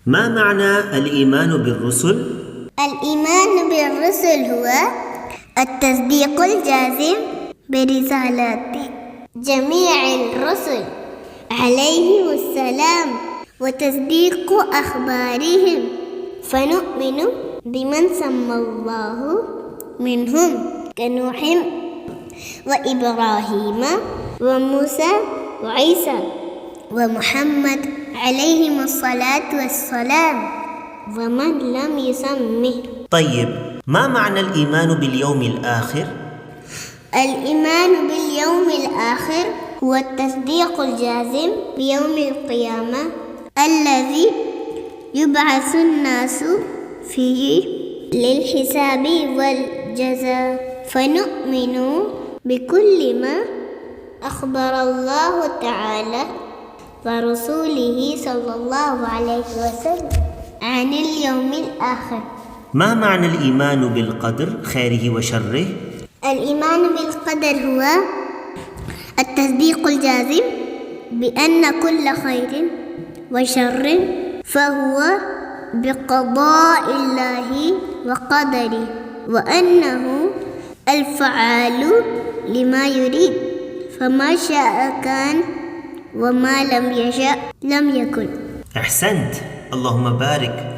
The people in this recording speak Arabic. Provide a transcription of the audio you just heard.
ما معنى الإيمان بالرسل؟ الإيمان بالرسل هو التصديق الجازم برسالات جميع الرسل عليهم السلام وتصديق أخبارهم، فنؤمن بمن سمى الله منهم كنوح وإبراهيم وموسى وعيسى ومحمد عليهم الصلاة والسلام، ومن لم يسمه. طيب، ما معنى الإيمان باليوم الآخر؟ الإيمان باليوم الآخر هو التصديق الجازم بيوم القيامة الذي يبعث الناس فيه للحساب والجزاء، فنؤمن بكل ما أخبر الله تعالى ورسوله صلى الله عليه وسلم عن اليوم الآخر. ما معنى الإيمان بالقدر خيره وشره؟ الإيمان بالقدر هو التصديق الجازم بأن كل خير وشر فهو بقضاء الله وقدره، وأنه الفعال لما يريد، فما شاء كان وما لم يشاء لم يكن. أحسنت، اللهم بارك.